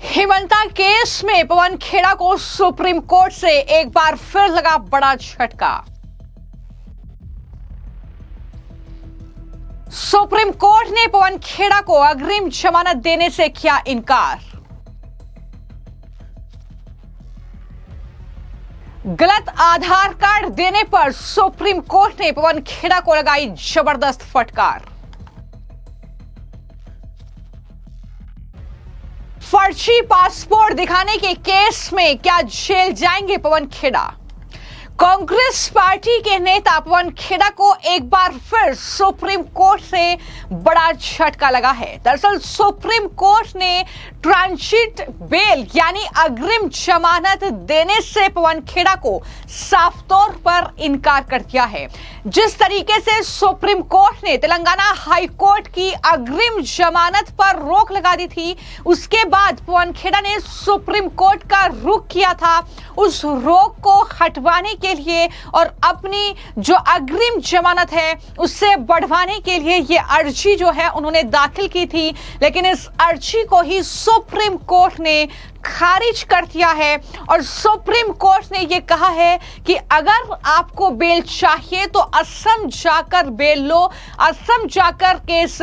Hemanta case में पवन खेड़ा को supreme court से एक बार फिर लगा बड़ा झटका। सुप्रीम कोर्ट ने पवन खेड़ा को अग्रिम जमानत देने से किया इनकार। गलत आधार कार्ड देने पर सुप्रीम कोर्ट ने पवन खेड़ा को लगाई जबरदस्त फटकार। फर्जी पासपोर्ट दिखाने के केस में क्या जेल जाएंगे पवन खेड़ा? कांग्रेस पार्टी के नेता पवन खेड़ा को एक बार फिर सुप्रीम कोर्ट से बड़ा झटका लगा है। दरअसल सुप्रीम कोर्ट ने ट्रांजिट बेल यानी अग्रिम जमानत देने से पवन खेड़ा को साफ तौर पर इनकार कर दिया है। जिस तरीके से सुप्रीम कोर्ट ने तेलंगाना हाई कोर्ट की अग्रिम जमानत पर रोक लगा दी थी, उसके बाद पवन खेड़ा ने सुप्रीम कोर्ट का रुख किया था उस रोक को हटवाने के लिए और अपनी जो अग्रिम जमानत है उससे बढ़वाने के लिए ये अर्जी जो है उन्होंने दाखिल की थी, लेकिन इस अर्जी को ही सुप्रीम कोर्ट ने खारिज कर दिया है। और सुप्रीम कोर्ट ने यह कहा है कि अगर आपको बेल चाहिए तो असम जाकर बेल लो, असम जाकर केस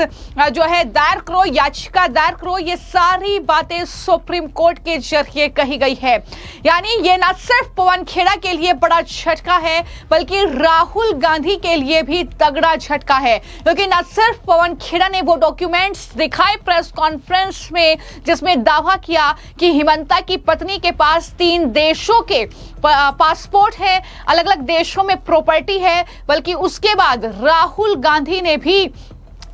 जो है दायर करो, याचिका दायर करो। ये सारी बातें सुप्रीम कोर्ट के जरिए कही गई है। यानी ये न सिर्फ पवन खेड़ा के लिए बड़ा झटका है बल्कि राहुल गांधी के लिए भी तगड़ा झटका है, क्योंकि न सिर्फ पवन खेड़ा ने वो डॉक्यूमेंट्स दिखाए प्रेस कॉन्फ्रेंस में जिसमें दावा किया कि हेमंता की पत्नी के पास 3 देशों के पासपोर्ट है, अलग अलग देशों में प्रॉपर्टी है, बल्कि उसके बाद राहुल गांधी ने भी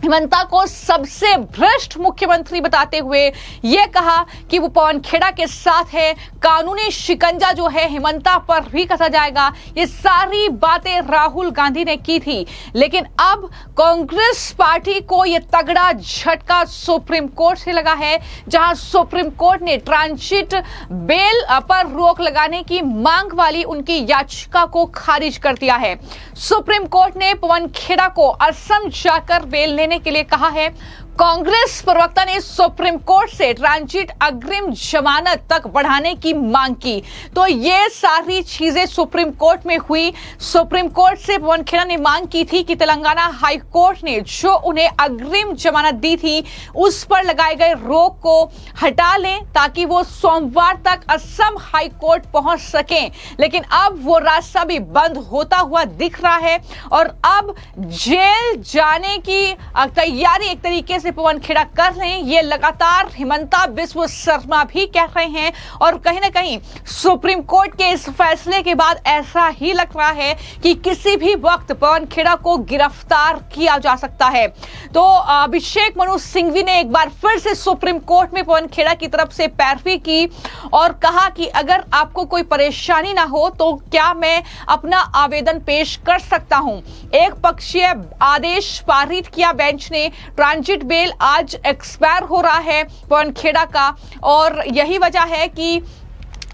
हेमंता को सबसे भ्रष्ट मुख्यमंत्री बताते हुए यह कहा कि वो पवन खेड़ा के साथ है, कानूनी शिकंजा जो है हेमंता पर भी कसा जाएगा। ये सारी बातें राहुल गांधी ने की थी, लेकिन अब कांग्रेस पार्टी को यह तगड़ा झटका सुप्रीम कोर्ट से लगा है, जहां सुप्रीम कोर्ट ने ट्रांजिट बेल पर रोक लगाने की मांग वाली उनकी याचिका को खारिज कर दिया है। सुप्रीम कोर्ट ने पवन खेड़ा को असम जाकर बेल लेने के लिए कहा है। कांग्रेस प्रवक्ता ने सुप्रीम कोर्ट से ट्रांजिट अग्रिम जमानत तक बढ़ाने की मांग की, तो ये सारी चीजें सुप्रीम कोर्ट में हुई। सुप्रीम कोर्ट से पवन खेड़ा ने मांग की थी कि तेलंगाना हाई कोर्ट ने जो उन्हें अग्रिम जमानत दी थी उस पर लगाए गए रोक को हटा लें ताकि वो सोमवार तक असम हाई कोर्ट पहुंच सकें, लेकिन अब वो रास्ता भी बंद होता हुआ दिख रहा है और अब जेल जाने की तैयारी एक तरीके से पवन खेड़ा कर रहे हैं। ये लगातार हेमंता बिस्व शर्मा भी कह रहे हैं और कहीं ना कहीं सुप्रीम कोर्ट के इस फैसले के बाद ऐसा ही लग रहा है कि किसी भी वक्त पवन खेड़ा को गिरफ्तार किया जा सकता है। तो अभिषेक मनु सिंघवी ने एक बार फिर से सुप्रीम कोर्ट में पवन खेड़ा की तरफ से पैरवी की और कहा कि अगर आपको कोई परेशानी ना हो तो क्या मैं अपना आवेदन पेश कर सकता हूं। एक पक्षीय आदेश पारित किया बेंच ने। ट्रांजिट बेल आज एक्सपायर हो रहा है पवन खेड़ा का और यही वजह है कि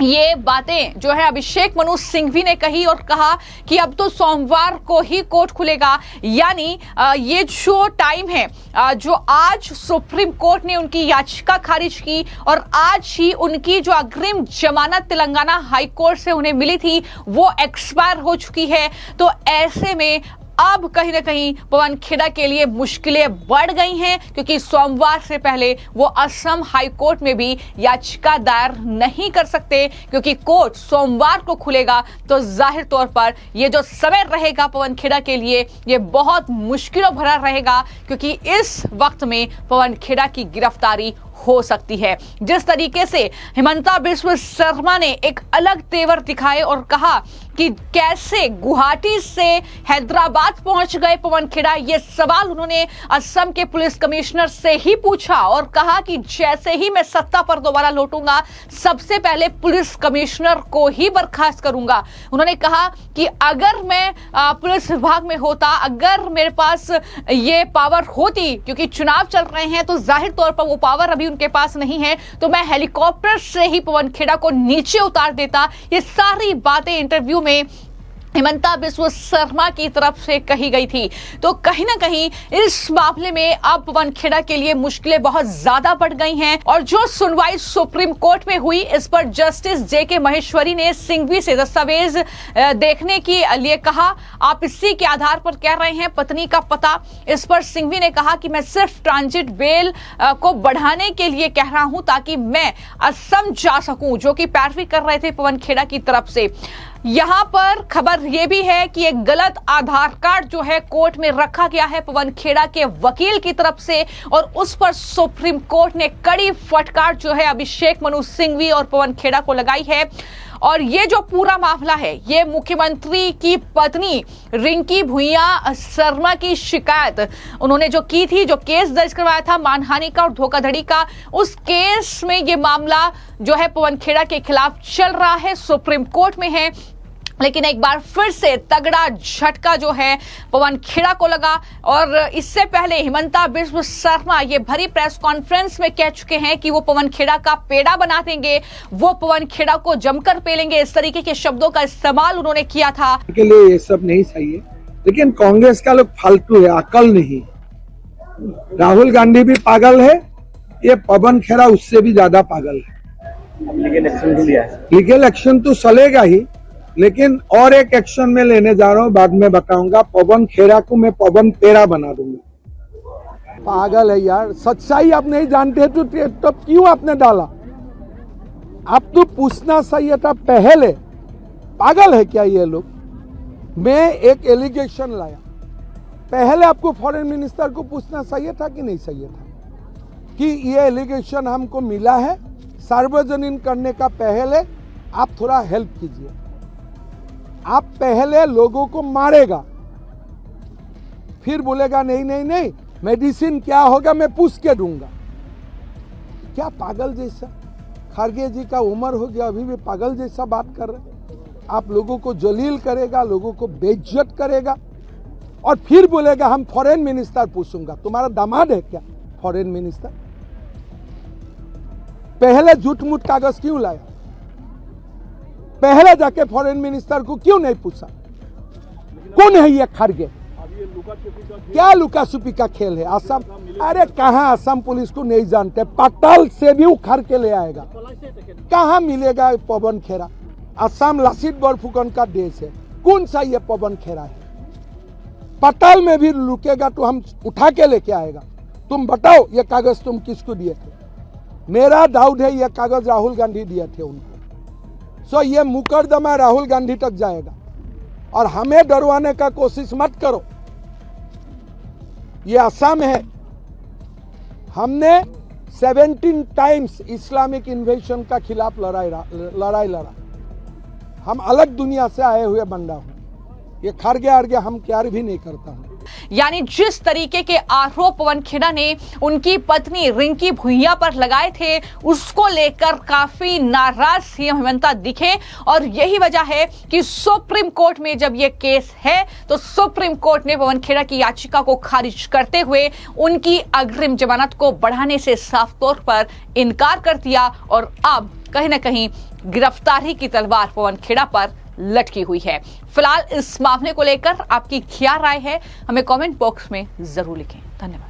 ये बातें जो है अभिषेक मनु सिंघवी ने कही और कहा कि अब तो सोमवार को ही कोर्ट खुलेगा। यानी ये जो टाइम है जो आज सुप्रीम कोर्ट ने उनकी याचिका खारिज की और आज ही उनकी जो अग्रिम जमानत तेलंगाना हाई कोर्ट से उन्हें मिली थी वो एक्सपायर हो चुकी है। तो ऐसे में अब कहीं ना कहीं पवन खेड़ा के लिए मुश्किलें बढ़ गई हैं, क्योंकि सोमवार से पहले वो असम हाई कोर्ट में भी याचिका दायर नहीं कर सकते, क्योंकि कोर्ट सोमवार को खुलेगा। तो जाहिर तौर पर ये जो समय रहेगा पवन खेड़ा के लिए ये बहुत मुश्किलों भरा रहेगा, क्योंकि इस वक्त में पवन खेड़ा की गिरफ्तारी हो सकती है। जिस तरीके से हेमंता बिस्व शर्मा ने एक अलग तेवर दिखाए और कहा कि कैसे गुवाहाटी से हैदराबाद पहुंच गए पवन खेड़ा, ये सवाल उन्होंने असम के पुलिस कमिश्नर से ही पूछा और कहा कि जैसे ही मैं सत्ता पर दोबारा लौटूंगा सबसे पहले पुलिस कमिश्नर को ही बर्खास्त करूंगा। उन्होंने कहा कि अगर मैं पुलिस विभाग में होता, अगर मेरे पास ये पावर होती, क्योंकि चुनाव चल रहे हैं तो जाहिर तौर पर वो पावर अभी उनके पास नहीं है, तो मैं हेलीकॉप्टर से ही पवन खेड़ा को नीचे उतार देता। ये सारी बातें इंटरव्यू में हेमंता बिस्वा शर्मा की तरफ से कही गई थी। तो कहीं ना कहीं इस मामले में अब पवन खेड़ा के लिए मुश्किलें बहुत ज्यादा बढ़ गई हैं और जो सुनवाई सुप्रीम कोर्ट में हुई इस पर जस्टिस जेके महेश्वरी ने सिंघवी से दस्तावेज देखने के लिए कहा। आप इसी के आधार पर कह रहे हैं पत्नी का पता। इस पर सिंघवी ने कहा कि मैं सिर्फ ट्रांजिट बेल को बढ़ाने के लिए कह रहा हूं ताकि मैं असम जा सकूं, जो कि पैरवी कर रहे थे पवन खेड़ा की तरफ से। यहां पर खबर यह भी है कि एक गलत आधार कार्ड जो है कोर्ट में रखा गया है पवन खेड़ा के वकील की तरफ से और उस पर सुप्रीम कोर्ट ने कड़ी फटकार जो है अभिषेक मनु सिंघवी और पवन खेड़ा को लगाई है। और ये जो पूरा मामला है ये मुख्यमंत्री की पत्नी रिंकी भुइयां शर्मा की शिकायत उन्होंने जो की थी, जो केस दर्ज करवाया था मानहानि का और धोखाधड़ी का, उस केस में ये मामला जो है पवन खेड़ा के खिलाफ चल रहा है, सुप्रीम कोर्ट में है। लेकिन एक बार फिर से तगड़ा झटका जो है पवन खेड़ा को लगा और इससे पहले हेमंता बिस्वा शर्मा ये भरी प्रेस कॉन्फ्रेंस में कह चुके हैं कि वो पवन खेड़ा का पेड़ा बना देंगे, वो पवन खेड़ा को जमकर पेलेंगे। इस तरीके के शब्दों का इस्तेमाल उन्होंने किया था। के लिए ये सब नहीं सही है, लेकिन कांग्रेस का लोग फालतू है, अकल नहीं। राहुल गांधी भी पागल है, ये पवन खेड़ा उससे भी ज्यादा पागल है। लीगल एक्शन तो चलेगा ही, लेकिन और एक एक्शन में लेने जा रहा हूँ, बाद में बताऊंगा। पवन खेड़ा को मैं पवन पेड़ा बना दूंगा। पागल है यार, सच्चाई आप नहीं जानते तो तब क्यों आपने डाला? आप तो पूछना चाहिए था पहले। पागल है क्या ये लोग? मैं एक एलिगेशन लाया, पहले आपको फॉरेन मिनिस्टर को पूछना चाहिए था कि नहीं चाहिए था कि ये एलिगेशन हमको मिला है, सार्वजनिक करने का पहले आप थोड़ा हेल्प कीजिए। आप पहले लोगों को मारेगा, फिर बोलेगा नहीं नहीं नहीं मेडिसिन क्या होगा मैं पूछ के दूंगा। क्या पागल जैसा? खड़गे जी का उम्र हो गया, अभी भी पागल जैसा बात कर रहे। आप लोगों को जलील करेगा, लोगों को बेइज्जत करेगा और फिर बोलेगा हम फॉरेन मिनिस्टर पूछूंगा। तुम्हारा दामाद है क्या फॉरेन मिनिस्टर? पहले झूठ मूठ कागज क्यों लाया? पहले जाके फॉरेन मिनिस्टर को क्यों नहीं पूछा? कौन है ये खड़गे? क्या लुका छुपी का खेल है? असम, अरे कहां असम पुलिस को नहीं जानते, पाताल से भी उखाड़ के ले आएगा। कहां मिलेगा पवन खेड़ा? असम लासित बरफुकन का देश है, कौन सा ये पवन खेड़ा है? पाताल में भी लुकेगा तो हम उठा के लेके आएगा। तुम बताओ ये कागज तुम किसको दिए थे? मेरा डाउट है ये कागज राहुल गांधी दिए थे उनको। सो ये मुकदमा राहुल गांधी तक जाएगा और हमें डरवाने का कोशिश मत करो। ये असम है, हमने 17 टाइम्स इस्लामिक इन्वेजन का खिलाफ लड़ाई लड़ा। हम अलग दुनिया से आए हुए बंदा हूं। ये खड़गे आरगे हम प्यार भी नहीं करता हूं। यानी जिस तरीके के आरोप पवन खेड़ा ने उनकी पत्नी रिंकी भुइयां पर लगाए थे उसको लेकर काफी नाराज सीएम हेमंता दिखे और यही वजह है कि सुप्रीम कोर्ट में जब यह केस है तो सुप्रीम कोर्ट ने पवन खेड़ा की याचिका को खारिज करते हुए उनकी अग्रिम जमानत को बढ़ाने से साफ तौर पर इनकार कर दिया और अब कहीं ना कहीं गिरफ्तारी की तलवार पवन खेड़ा पर लटकी हुई है। फिलहाल इस मामले को लेकर आपकी क्या राय है हमें कमेंट बॉक्स में जरूर लिखें। धन्यवाद।